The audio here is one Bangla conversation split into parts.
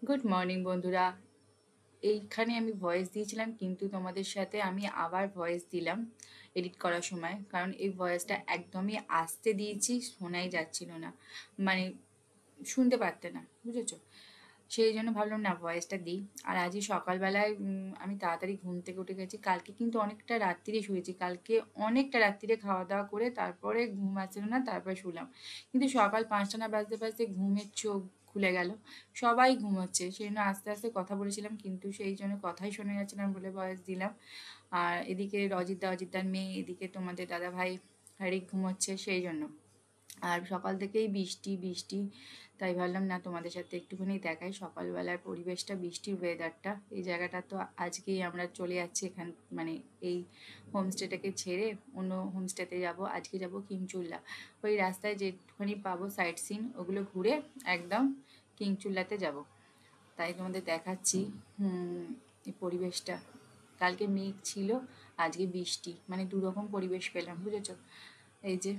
গুড মর্নিং বন্ধুরা। এইখানে আমি ভয়েস দিয়েছিলাম কিন্তু তোমাদের সাথে আমি আবার ভয়েস দিলাম এডিট করার সময়, কারণ এই ভয়েসটা একদমই আস্তে দিয়েছি, শোনাই যাচ্ছিল না, মানে শুনতে পারতে না, বুঝেছো? সেই জন্য ভাবলাম না ভয়েসটা দিই। আর আজই সকালবেলায় আমি তাড়াতাড়ি ঘুম থেকে উঠে গেছি। কালকে কিন্তু অনেকটা রাত্রিরে শুয়েছি, কালকে অনেকটা রাত্রিরে খাওয়া দাওয়া করে তারপরে ঘুম আসছিল না, তারপরে শুলাম। কিন্তু সকাল 5টা না বাজতে বাজতে ঘুমের চোখ খুলে গেল। সবাই ঘুমোচ্ছে, সেই জন্য আস্তে আস্তে কথা বলেছিলাম, কিন্তু সেই জন্য কথাই শোনা যাচ্ছে না বলে ভয়েস দিলাম। আর এদিকে অজিতদার মেয়ে, এদিকে তোমাদের দাদা ভাই হারিক ঘুমোচ্ছে, সেই জন্য। আর সকাল থেকেই বৃষ্টি বৃষ্টি, তাই ভাবলাম না তোমাদের সাথে একটুখানি দেখাই সকালবেলার পরিবেশটা, বৃষ্টির ওয়েদারটা। এই জায়গাটা তো আজকেই আমরা চলে যাচ্ছি এখান, মানে এই হোমস্টেটাকে ছেড়ে অন্য হোমস্টেতে যাব। আজকে যাব কিংচুল্লা। ওই রাস্তায় যেটুখানি পাবো সাইট সিন ওগুলো ঘুরে একদম কিংচুল্লাতে যাব। তাই তোমাদের দেখাচ্ছি এই পরিবেশটা। কালকে মেঘ ছিল, আজকে বৃষ্টি, মানে দুরকম পরিবেশ পেলাম, বুঝেছো? এই যে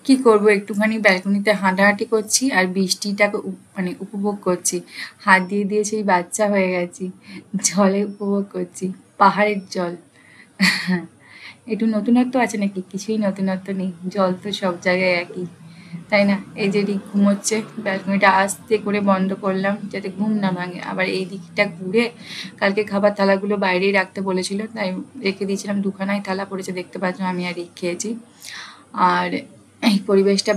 কি করব, একটুখানি ব্যালকনিতে হাঁটাহাঁটি করছি আর বৃষ্টিটাকে মানে উপভোগ করছি। হাত দিয়ে দিয়ে সেই বাচ্চা হয়ে গেছি, জলে উপভোগ করছি, পাহাড়ের জল। একটু নতুনত্ব আছে নাকি? কিছুই নতুনত্ব নেই, জল তো সব জায়গায় একই, তাই না? এই যে রিক ঘুমোচ্ছে, ব্যালকনিটা আস্তে করে বন্ধ করলাম যাতে ঘুম না ভাঙে। আবার এই দিকটা ঘুরে, কালকে খাবার থালাগুলো বাইরেই রাখতে বলেছিল, তাই রেখে দিয়েছিলাম। দুখানায় থালা পড়েছে, দেখতে পাচ্ছ, আমি আর রিক খেয়েছি। আর এই পরিবেশটা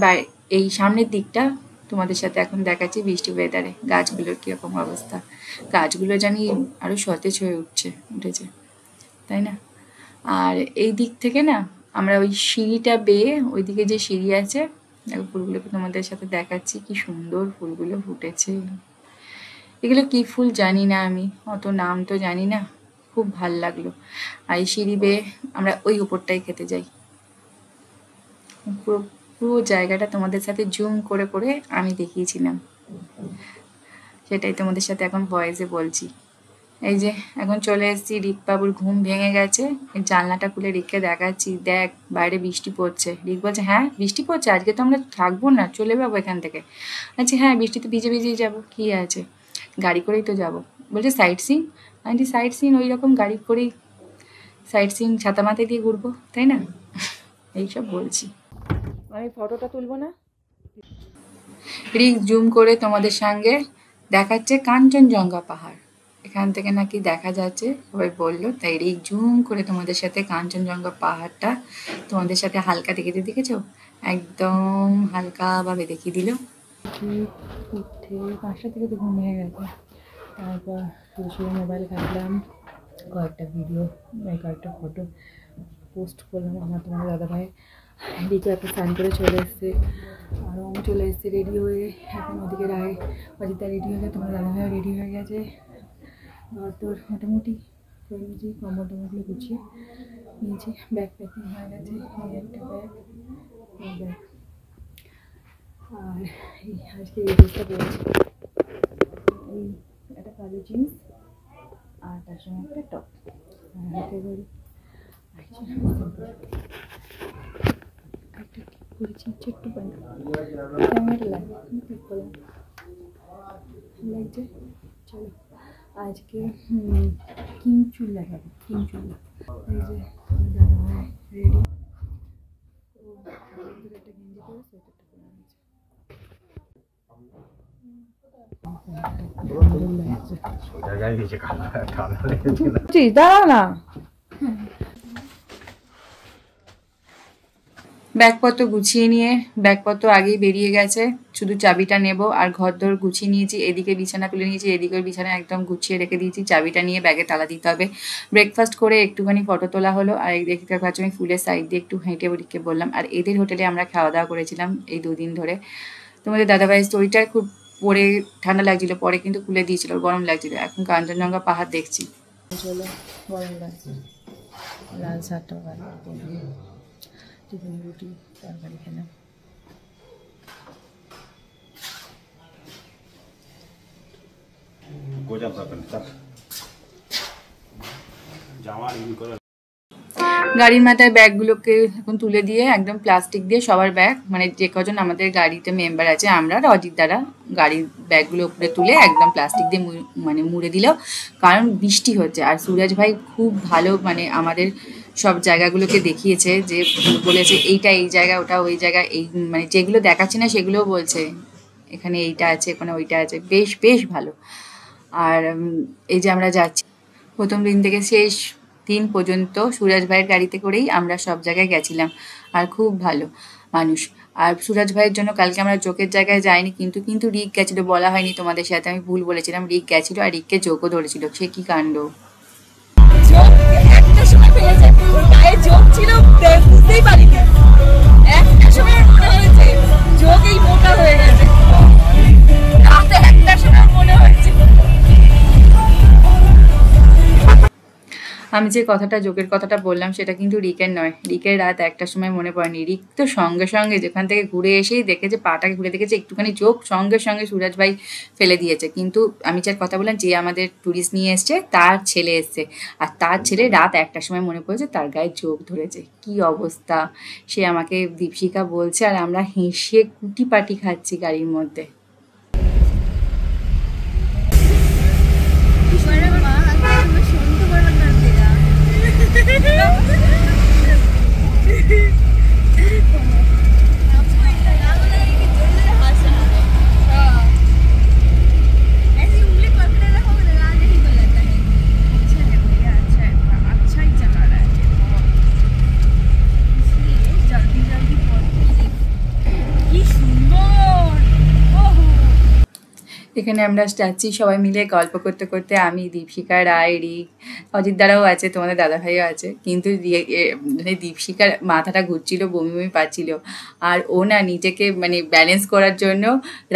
এই সামনের দিকটা তোমাদের সাথে এখন দেখাচ্ছি বৃষ্টি ওয়েদারে গাছগুলোর কিরকম অবস্থা। গাছগুলো জানি আরো সতেজ হয়ে উঠেছে, তাই না? আর এই দিক থেকে না আমরা ওই সিঁড়িটা বেয়ে, ওইদিকে যে সিঁড়ি আছে, দেখো ফুলগুলোকে তোমাদের সাথে দেখাচ্ছি, কি সুন্দর ফুলগুলো ফুটেছে। এগুলো কি ফুল জানি না, আমি অত নাম তো জানি না। খুব ভাল লাগলো। আর এই সিঁড়ি বেয়ে আমরা ওই উপরটাই খেতে যাই। পুরো পুরো জায়গাটা তোমাদের সাথে জুম করে করে আমি দেখিয়েছিলাম, সেটাই তোমাদের সাথে এখন ভয়েসে বলছি। এই যে এখন চলে এসেছি, রিক বাবুর ঘুম ভেঙে গেছে। এই জানলাটা খুলে রিককে দেখাচ্ছি, দেখ বাইরে বৃষ্টি পড়ছে। রিক বলছে, হ্যাঁ বৃষ্টি পড়ছে, আজকে তো আমরা থাকবো না, চলে যাবো এখান থেকে। আচ্ছা হ্যাঁ, বৃষ্টিতে ভিজে ভিজেই যাবো, কি আছে, গাড়ি করেই তো যাবো। বলছে সাইট সিন। আমি সাইট সিন ওই রকম গাড়ি করেই, সাইট সিন ছাতা মাথায় দিয়ে ঘুরবো, তাই না? এইসব বলছি। আমি ফটোটা তুলবো না? রিক জুম করে তোমাদের সঙ্গে দেখাচ্ছে কাঞ্চনজঙ্ঘা পাহাড়, এখান থেকে নাকি দেখা যাচ্ছে সবাই বললো, তাই রিক জুম করে তোমাদের সাথে কাঞ্চনজঙ্ঘা পাহাড়টা তোমাদের সাথে হালকা দেখিয়ে দেখেছো, একদম হালকা ভাবে দেখিয়ে দিল। উঠে 5টা থেকে তো ঘুম ভেঙে গেছে, তারপর শুধু মোবাইল ঘাটলাম, কয়েকটা ভিডিও, কয়েকটা ফটো পোস্ট করলাম। আমার তোমার দাদাভাই রিকু একটা স্নান করে চলে এসছে, আরও আমি চলে এসেছি রেডি হয়ে। এখন ওদিকে অজিতা রেডি হয়ে, তোমার দাদাভাইও রেডি হয়ে গেছে। ঘর তোর মোটামুটি করে নিয়েছি, কম্বল টম্বলগুলো গুছিয়ে নিয়েছি, ব্যাগ প্যাকিং হয়ে গেছে। এই একটা ব্যাগ, এই ব্যাগ। আর এই আজকে এই ড্রেসটা পরেছি, এই একটা কালো জিন্স আর তার সঙ্গে একটা টপ, হাতে করে একটা করেছি ছোট্ট প্যান্ট, ক্যামেরা ক্লিক করলাম, লাগছে। চলো আজকে কিংচুল্লা যাবে, কিংচুল্লা। এই যে দাদাভাই রেডি, ও একটা গেঞ্জি করে সোয়েটারটা পরে নিয়েছে। দাঁড়া না, ব্যাগপত্র গুছিয়ে নিয়ে, ব্যাগপত্র আগেই বেরিয়ে গেছে, শুধু চাবিটা নেব। আর ঘরদোর গুছিয়ে নিয়েছি, এদিকে বিছানা তুলে নিয়েছি, এদিকের বিছানা একদম গুছিয়ে রেখে দিয়েছি, চাবিটা নিয়ে ব্যাগে তালা দিতে হবে। ব্রেকফাস্ট করে একটুখানি ফটো তোলা হলো, আর দেখতে পাচ্ছ আমি ফুলের সাইড দিয়ে একটু হেঁটে বললাম। আর এদের হোটেলে আমরা খাওয়া দাওয়া করেছিলাম এই 2 দিন ধরে। তোমাদের দাদাভাইয়ের স্টোরিটা খুব পরে ঠান্ডা লাগছিল, পরে কিন্তু খুলে দিয়েছিল, গরম লাগছিল। এখন কাঞ্চনজঙ্ঘা পাহাড় দেখছি। চলো, গরম লাগছে। লাল শাকটা টিফিন রুটি তরকারি খেলাম। গাড়ির মাথায় ব্যাগগুলোকে এখন তুলে দিয়ে একদম প্লাস্টিক দিয়ে সবার ব্যাগ, মানে যে কজন আমাদের গাড়িতে মেম্বার আছে আমরা অজিত দ্বারা গাড়ির ব্যাগগুলো উপরে তুলে একদম প্লাস্টিক দিয়ে মানে মুড়ে দিল, কারণ বৃষ্টি হচ্ছে। আর সুরজ ভাই খুব ভালো মানে আমাদের সব জায়গাগুলোকে দেখিয়েছে, যে বলেছে এইটা এই জায়গা, ওটা ওই জায়গা, এই মানে যেগুলো দেখাচ্ছে না সেগুলোও বলছে এখানে এইটা আছে, এখানে ওইটা আছে, বেশ বেশ ভালো। আর এই যে আমরা যাচ্ছি, প্রথম দিন থেকে শেষ দিন পর্যন্ত সুরজ ভাইয়ের গাড়িতে করেই আমরা সব জায়গায় গেছিলাম। আর খুব ভালো মানুষ। আর সুরজ ভাইয়ের জন্য কালকে আমরা জোকের জায়গায় যাইনি, কিন্তু রিক গেছিলো, বলা হয়নি তোমাদের সাথে, আমি ভুল বলেছিলাম। রিক গেছিলো আর রিককে জোকও ধরেছিল, সে কি কাণ্ড। একটা সময় ফেলেছে, গায়ে জোক ছিল বুঝতেই পারিনি, একটা সময় মনে হয়েছে জোকই মোটা হয়ে গেছে, একটা সময় মনে হয়েছে। আমি যে কথাটা জোকের কথাটা বললাম সেটা কিন্তু রিকের নয়, রিকের রাত একটার সময় মনে পড়েনি। রিক তো সঙ্গে সঙ্গে যেখান থেকে ঘুরে এসেই দেখেছে, পাটাকে ঘুরে দেখেছে একটুখানি জোক, সঙ্গে সঙ্গে সুরজ ভাই ফেলে দিয়েছে। কিন্তু আমি যার কথা বললাম, যে আমাদের ট্যুরিস্ট নিয়ে এসছে তার ছেলে এসছে, আর তার ছেলে রাত একটার সময় মনে পড়েছে তার গায়ে জোক ধরেছে। কি অবস্থা, সে আমাকে দীপশিখা বলছে, আর আমরা হেসে কুটি পাটি খাচ্ছি গাড়ির মধ্যে। এখানে আমরা যাচ্ছি সবাই মিলে গল্প করতে করতে, আমি, দীপশিখা, রায়, রিক, অজিত দ্বারাও আছে, তোমাদের দাদাভাইও আছে। কিন্তু মানে দীপশিখার মাথাটা ঘুরছিল, বমি বমি পাচ্ছিল, আর ও না নিজেকে মানে ব্যালেন্স করার জন্য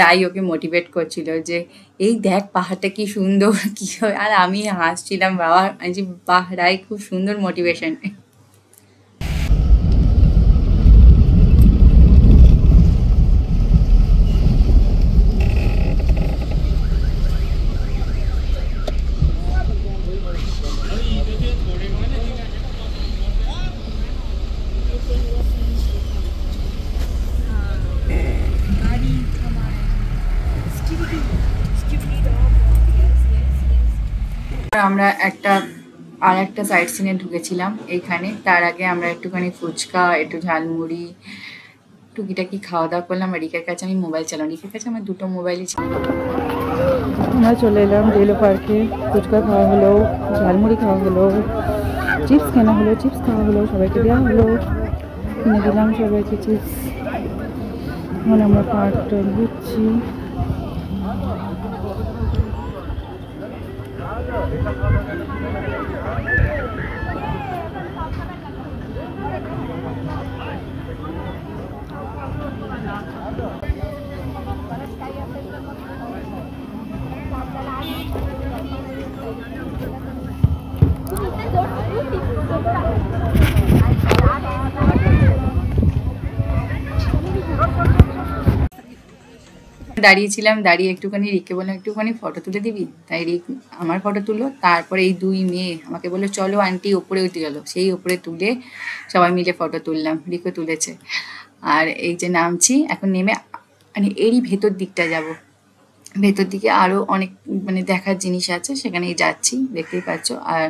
রায় ওকে মোটিভেট করছিল যে এই দেখ পাহাড়টা কি সুন্দর, কি হয়। আর আমি হাসছিলাম, বাবা যে বাহ, রায় খুব সুন্দর মোটিভেশন। আমরা আর একটা সাইড সিনে ঢুকেছিলাম এইখানে। তার আগে আমরা একটুখানি ফুচকা, একটু ঝালমুড়ি, টুকিটাকি খাওয়া দাওয়া করলাম। আর রিকের কাছে আমি মোবাইল চালাম, রিকের কাছে আমার দুটো মোবাইলই ছিল। আমরা চলে এলাম ডেলো পার্কে, ফুচকা খাওয়া হলো, ঝালমুড়ি খাওয়া হলো, চিপস কেনা হলো, চিপস খাওয়া হলো, সবাইকে দেওয়া হলো, কিনে দিলাম সবাইকে চিপস। এখন আমরা পার্কটা ঘুরছি। দাঁড়িয়েছিলাম, দাঁড়িয়ে একটুখানি রিককে বললাম একটুখানি ফটো তুলে দিবি, তাই রিক আমার ফটো তুললো। তারপরে এই দুই মেয়ে আমাকে বললো চলো আন্টি ওপরে উঠে গেলো, সেই ওপরে তুলে সবাই মিলে ফটো তুললাম, রিকও তুলেছে। আর এই যে নামছি এখন, নেমে মানে এরই ভেতর দিকটা যাব, ভেতর দিকে আরও অনেক মানে দেখার জিনিস আছে, সেখানেই যাচ্ছি, দেখতেই পাচ্ছ। আর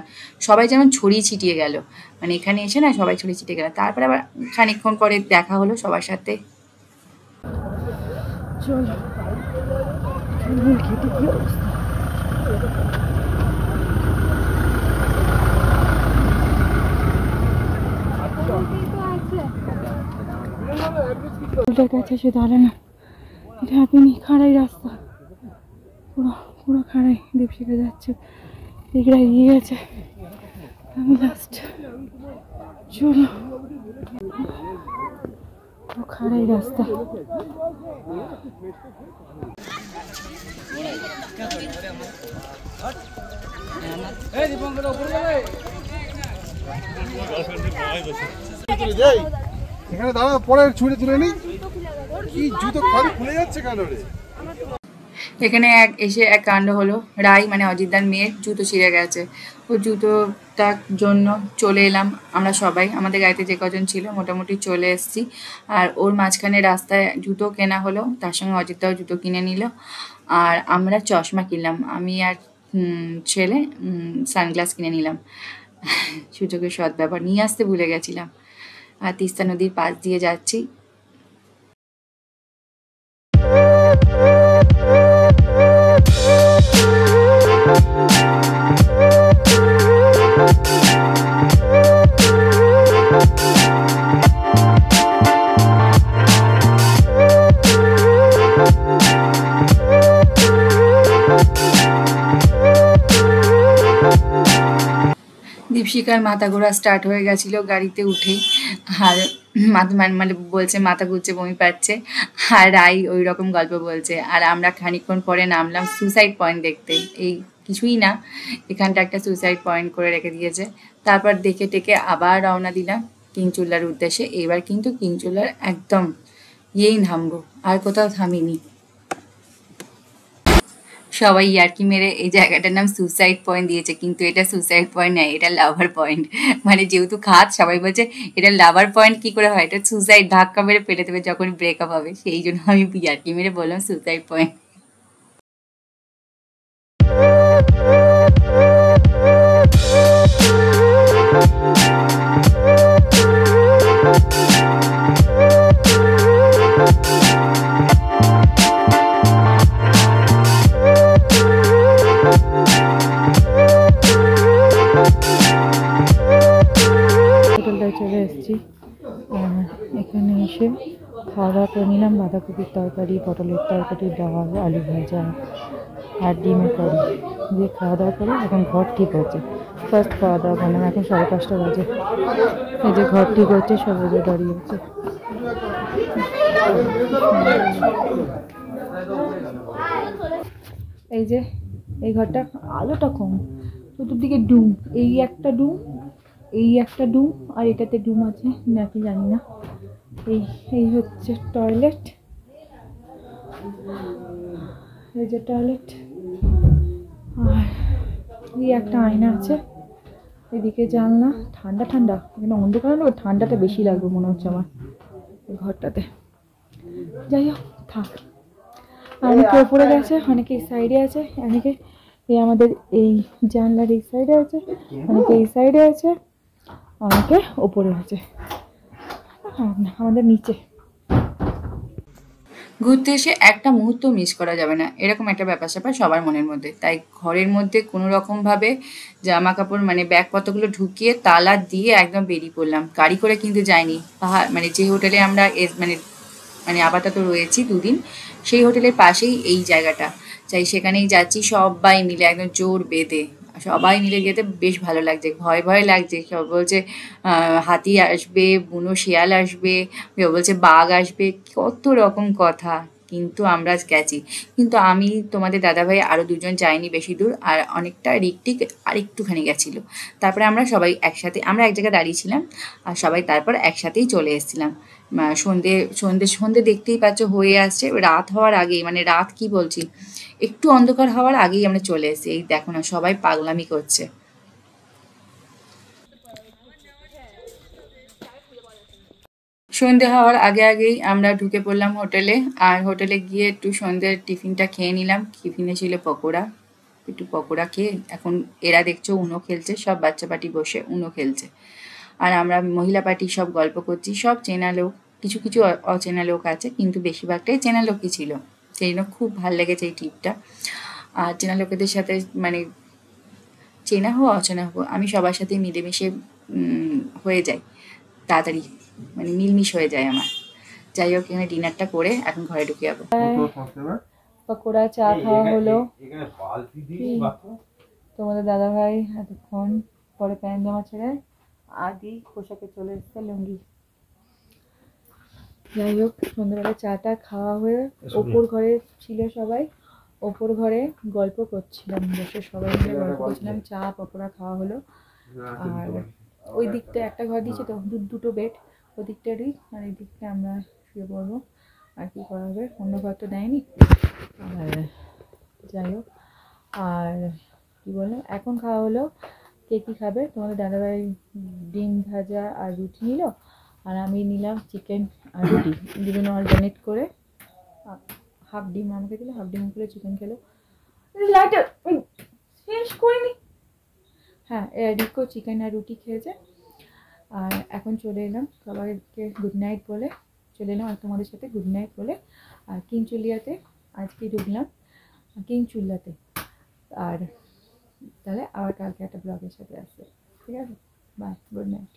সবাই যেমন ছড়িয়ে ছিটিয়ে গেল, মানে এখানে এসে না সবাই ছড়িয়ে ছিটিয়ে গেল। তারপরে আবার খানিকক্ষণ পরে দেখা হলো সবার সাথে। চলো কাছে সে দাঁড়ানো, এটা আপনি খাড়াই রাস্তা, পুরো পুরো খাড়াই। দীপশিখা যাচ্ছে, দিকরা এগিয়ে গেছে, আমি লাস্ট। চলো খারাই রাস্তা। এখানে দাঁড়া, পরে ছুটে তুলে নি। কি জুতো খালি খুলে যাচ্ছে কেন রে? এখানে এসে এক কাণ্ড হলো। রাই মানে অজিতদার মেয়ের জুতো ছিঁড়ে গেছে। ও জুতোটার জন্য চলে এলাম আমরা সবাই, আমাদের গাড়িতে যে কজন ছিল মোটামুটি চলে এসেছি। আর ওর মাঝখানে রাস্তায় জুতো কেনা হলো, তার সঙ্গে অজিতদাও জুতো কিনে নিল। আর আমরা চশমা কিনলাম, আমি আর ছেলে সানগ্লাস কিনে নিলাম। সুযোগের সদ্ব্যবহার, নিয়ে আসতে ভুলে গেছিলাম। আর তিস্তা নদীর পাশ দিয়ে যাচ্ছি। দীপশিকার মাথা ঘোরা স্টার্ট হয়ে গেছিলো গাড়িতে উঠেই। আর মাথা মানে বলছে মাথা ঘুরছে, বমি পাচ্ছে। আর রাই ওই রকম গল্প বলছে। আর আমরা খানিকক্ষণ পরে নামলাম সুসাইড পয়েন্ট দেখতে। এই কিছুই না, এখানটা একটা সুসাইড পয়েন্ট করে রেখে দিয়েছে। তারপর দেখে টেকে আবার রওনা দিলাম কিংচুল্লার উদ্দেশ্যে। এবার কিন্তু কিংচুল্লার একদম নামবো, আর কোথাও থামিনি। সবাই ইয়ার্কি মেরে এই জায়গাটার নাম সুসাইড পয়েন্ট দিয়েছে, কিন্তু এটা সুসাইড পয়েন্ট নয়, এটা লাভার পয়েন্ট। মানে যেহেতু খাত, সবাই বলছে এটা লাভার পয়েন্ট কি করে হয়, এটা সুসাইড, ধাক্কা মেরে ফেলে দেবে যখন ব্রেকআপ হবে। সেই জন্য আমি ইয়ার্কি মেরে বললাম সুসাইড পয়েন্ট। হোটেলটায় চলে এসেছি। এখানে এসে খাওয়া দাওয়া করে নিলাম। বাঁধাকপির তরকারি, পটলের তরকারি, ডাল, আলু ভাজা আর ডিমের কারি দিয়ে খাওয়া দাওয়া করে এখন ঘর ঠিক হচ্ছে। ফার্স্ট খাওয়া দাওয়া করলাম, এখন 5:30 বাজে। এই যে ঘর ঠিক হচ্ছে, সব বাজে দাঁড়িয়ে আছে। এই যে এই ঘরটা, আলোটা কম, চতুর্দিকে ডুম। এই একটা ডুম, এই একটা ডুম, আর এটাতে ডুম আছে নাকি জানি না। এই হচ্ছে টয়লেট, এই যে টয়লেট। আর এই একটা আয়না আছে, এদিকে জানলা। ঠান্ডা ঠান্ডা, এখানে অন্ধকার হলেও ঠান্ডাটা বেশি লাগবে মনে হচ্ছে আমার এই ঘরটাতে। যাই হোক, থাক। অনেকে ওপরে গেছে, অনেকে এই সাইডে আছে, অনেকে এই আমাদের এই জানলার এই সাইডে আছে, অনেকে এই সাইডে আছে, অনেকে ওপরে আছে, আমাদের নিচে। ঘুরতে এসে একটা মুহূর্ত মিস করা যাবে না, এরকম একটা ব্যাপার স্যাপার সবার মনের মধ্যে। তাই ঘরের মধ্যে কোনো রকমভাবে জামা কাপড় মানে ব্যাগপত্রগুলো ঢুকিয়ে তালা দিয়ে একদম বেরিয়ে পড়লাম। গাড়ি করে কিন্তু যাইনি। পাহাড় মানে যে হোটেলে আমরা মানে মানে আপাতত রয়েছি 2 দিন, সেই হোটেলের পাশেই এই জায়গাটা। চাই সেখানেই যাচ্ছি সবাই মিলে, একদম জোর বেঁধে সবাই মিলে যেতে বেশ ভালো লাগছে। ভয় ভয় লাগছে, সব বলছে হাতি আসবে, বুনো শিয়াল আসবে, কেউ বলছে বাঘ আসবে, কত রকম কথা। কিন্তু আমরা গেছি। কিন্তু আমি, তোমাদের দাদাভাই আরও 2জন যায়নি বেশি দূর, আর অনেকটা রিকটিক আর একটুখানি গেছিলো। তারপরে আমরা সবাই একসাথে, আমরা এক জায়গায় দাঁড়িয়েছিলাম আর সবাই তারপর একসাথেই চলে এসেছিলাম। সন্ধে সন্ধে সন্ধে দেখতেই পাচ্ছ হয়ে আসছে। রাত হওয়ার আগেই, মানে রাত কি বলছি, একটু অন্ধকার হওয়ার আগেই আমরা চলে এসেছি। এই দেখো না, সবাই পাগলামি করছে। সন্ধে হওয়ার আগে আগেই আমরা ঢুকে পড়লাম হোটেলে। আর হোটেলে গিয়ে একটু সন্ধ্যের টিফিনটা খেয়ে নিলাম। টিফিনে ছিল পকোড়া, একটু পকোড়া খেয়ে এখন এরা দেখছো উনো খেলছে, সব বাচ্চা পার্টি বসে উনো খেলছে। আর আমরা মহিলা পার্টি সব গল্প করছি, সব চেনা লোক, কিছু কিছু অচেনা লোক আছে, কিন্তু বেশিরভাগটাই চেনা লোকই ছিল। সেই জন্য খুব ভালো লেগেছে এই ট্রিপটা। আর চেনা লোকেদের সাথে মানে চেনা হোক অচেনা হোক, আমি সবার সাথে মিলেমিশে হয়ে যাই তাড়াতাড়ি, মানে মিলমিশ হয়ে যায় আমার। যাই হোক, এখানে ডিনারটা করে এখন ঘরে ঢুকে যাবো। পকোড়া চা খাওয়া হলো। তোমাদের দাদাভাই এতক্ষণ পরে প্যান্ট জামা ছেড়ে আদি পোশাকে চলে এসছে, লুঙ্গি। যাই হোক, সন্ধ্যাবেলা চাটা খাওয়া হয়ে ওপর ঘরে ছিল সবাই, ওপর ঘরে গল্প করছিলাম, বসে সবাই মিলে গল্প করছিলাম, চা পকোড়া খাওয়া হলো। আর ওই দিকটা একটা ঘর দিয়েছে তো, দুটো বেড, ওই দিকটারই, আর এই দিকটা আমরা শুয়ে পড়বো। আর কি করা হবে, অন্য ঘর তো দেয়নি। আর যাই হোক, আর কী বললো, এখন খাওয়া হলো। কে কী খাবে, তোমাদের দাদাভাই ডিম ভাজা আর রুটি নিল, আর আমি নিলাম চিকেন আর রুটি, দুজনে অল্টারনেট করে। হাফ ডিম আমাকে দিল, হাফ ডিম করে চিকেন খেলো। লাইটার শেষ করিনি। হ্যাঁ, রিকো চিকেন আর রুটি খেয়েছে। আর এখন চলে এলাম সবাইকে গুড নাইট বলে, চলে এলাম আর তোমাদের সাথে গুড নাইট বলে। আর কিংচুলিয়াতে আজকে ঢুকলাম, কিংচুল্লাতে। আর তাহলে আবার কালকে একটা ব্লগের সাথে আসবে, ঠিক আছে? Bye, good night.